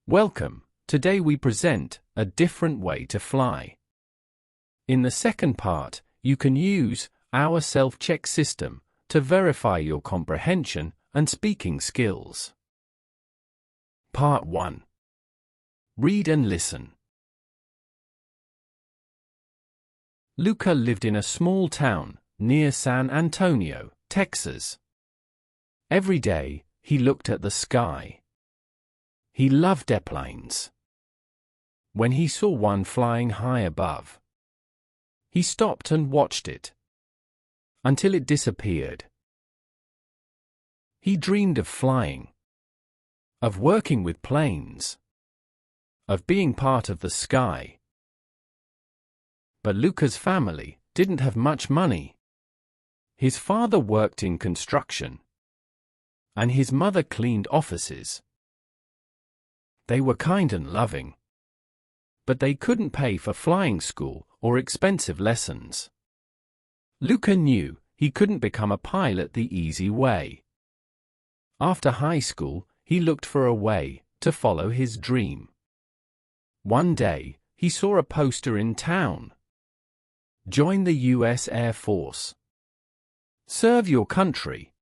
Welcome. Today we present a different way to fly. In the second part, you can use our self-check system to verify your comprehension and speaking skills. Part 1. Read and listen. Luca lived in a small town near San Antonio, Texas. Every day, he looked at the sky. He loved airplanes. When he saw one flying high above, he stopped and watched it until it disappeared. He dreamed of flying, of working with planes, of being part of the sky. But Luca's family didn't have much money. His father worked in construction, and his mother cleaned offices. They were kind and loving, but they couldn't pay for flying school or expensive lessons. Luca knew he couldn't become a pilot the easy way. After high school, he looked for a way to follow his dream. One day, he saw a poster in town. Join the U.S. Air Force. Serve your country.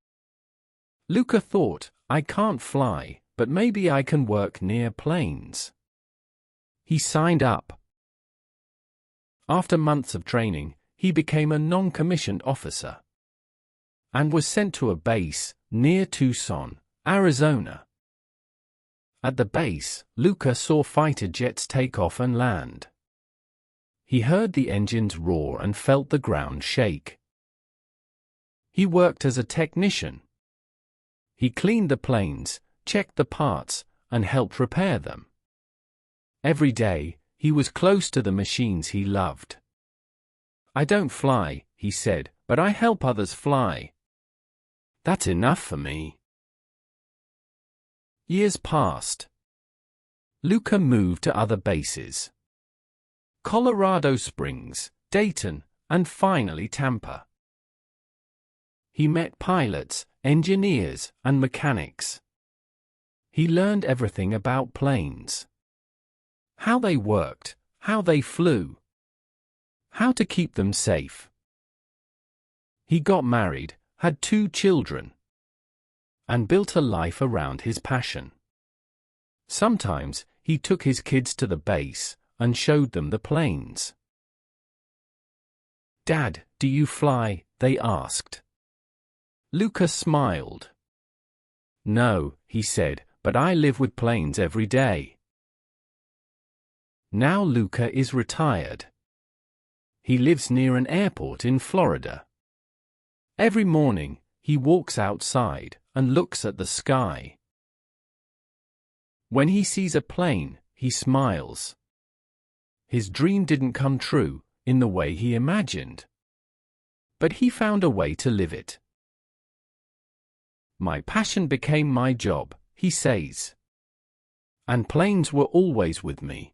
Luca thought, I can't fly, but maybe I can work near planes. He signed up. After months of training, he became a non-commissioned officer and was sent to a base near Tucson, Arizona. At the base, Luca saw fighter jets take off and land. He heard the engines roar and felt the ground shake. He worked as a technician. He cleaned the planes, checked the parts, and helped repair them. Every day, he was close to the machines he loved. I don't fly, he said, but I help others fly. That's enough for me. Years passed. Luca moved to other bases: Colorado Springs, Dayton, and finally Tampa. He met pilots, engineers, and mechanics. He learned everything about planes: how they worked, how they flew, how to keep them safe. He got married, had 2 children, and built a life around his passion. Sometimes, he took his kids to the base and showed them the planes. Dad, do you fly? They asked. Luca smiled. No, he said, but I live with planes every day. Now Luca is retired. He lives near an airport in Florida. Every morning, he walks outside and looks at the sky. When he sees a plane, he smiles. His dream didn't come true in the way he imagined, but he found a way to live it. My passion became my job, he says. And planes were always with me.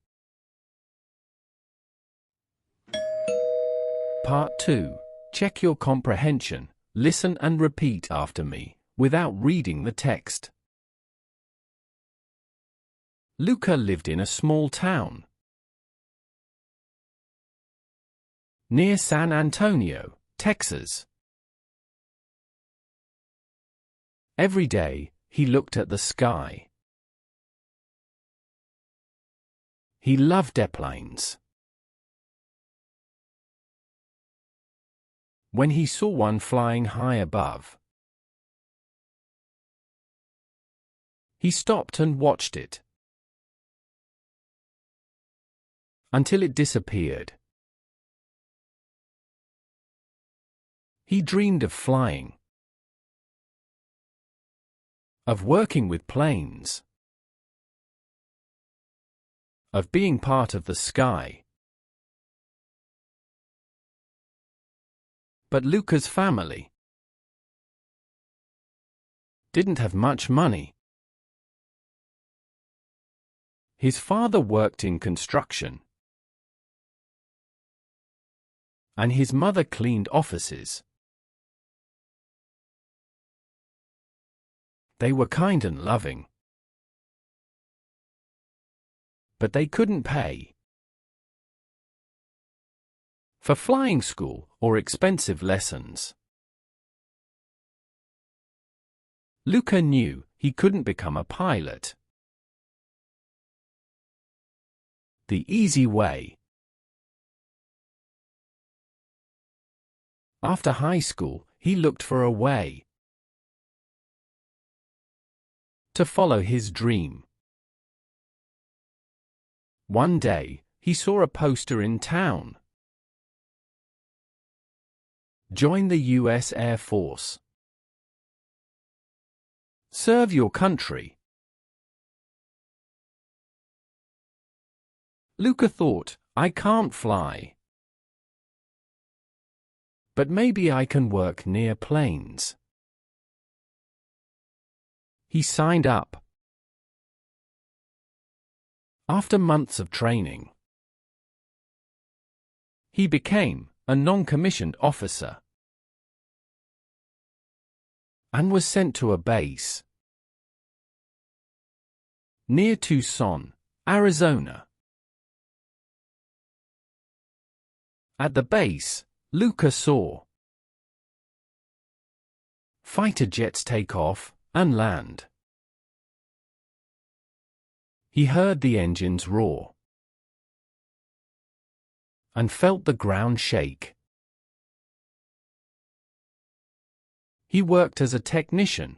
Part 2. Check your comprehension. Listen and repeat after me, without reading the text. Luca lived in a small town near San Antonio, Texas. Every day, he looked at the sky. He loved airplanes. When he saw one flying high above, he stopped and watched it until it disappeared. He dreamed of flying, of working with planes, of being part of the sky. But Luca's family didn't have much money. His father worked in construction, and his mother cleaned offices. They were kind and loving, but they couldn't pay for flying school or expensive lessons. Luca knew he couldn't become a pilot the easy way. After high school, he looked for a way to follow his dream. One day, he saw a poster in town. Join the U.S. Air Force. Serve your country. Luca thought, I can't fly, but maybe I can work near planes. He signed up. After months of training, he became a non-commissioned officer and was sent to a base near Tucson, Arizona. At the base, Luca saw fighter jets take off and land. He heard the engines roar and felt the ground shake. He worked as a technician.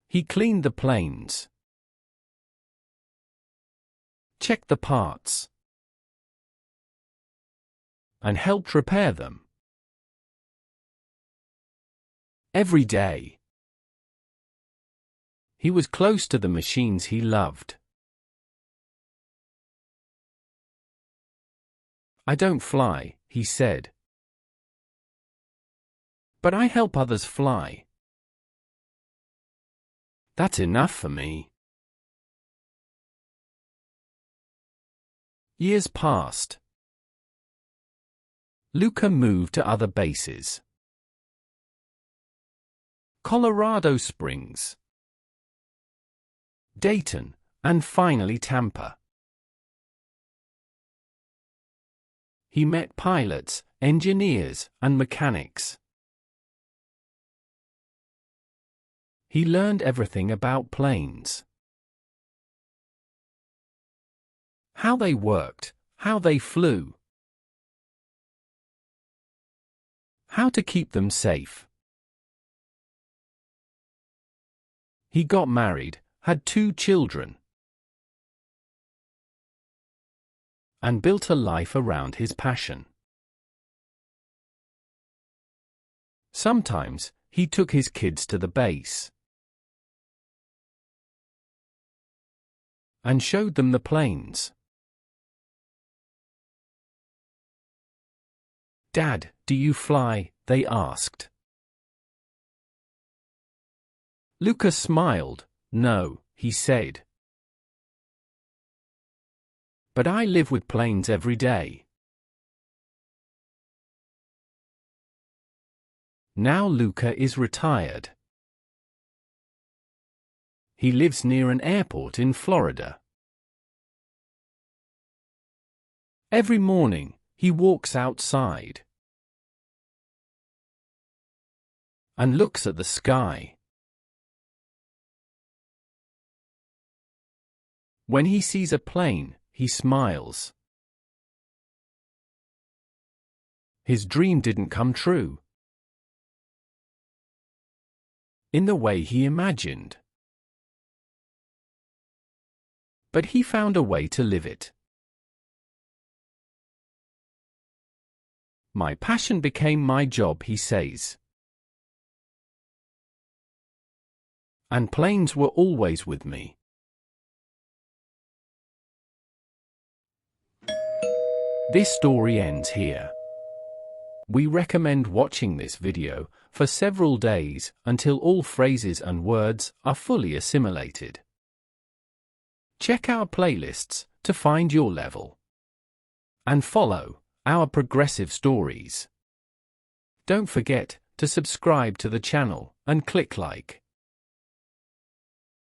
He cleaned the planes, checked the parts, and helped repair them. Every day, he was close to the machines he loved. I don't fly, he said, but I help others fly. That's enough for me. Years passed. Luca moved to other bases. Colorado Springs, Dayton, and finally Tampa. He met pilots, engineers, and mechanics. He learned everything about planes. How they worked, how they flew, how to keep them safe. He got married, had 2 children, and built a life around his passion. Sometimes, he took his kids to the base and showed them the planes. Dad, do you fly? They asked. Luca smiled. No, he said. But I live with planes every day. Now Luca is retired. He lives near an airport in Florida. Every morning, he walks outside and looks at the sky. When he sees a plane, he smiles. His dream didn't come true in the way he imagined, but he found a way to live it. My passion became my job, he says. And planes were always with me. This story ends here. We recommend watching this video for several days until all phrases and words are fully assimilated. Check our playlists to find your level. And follow our progressive stories. Don't forget to subscribe to the channel and click like.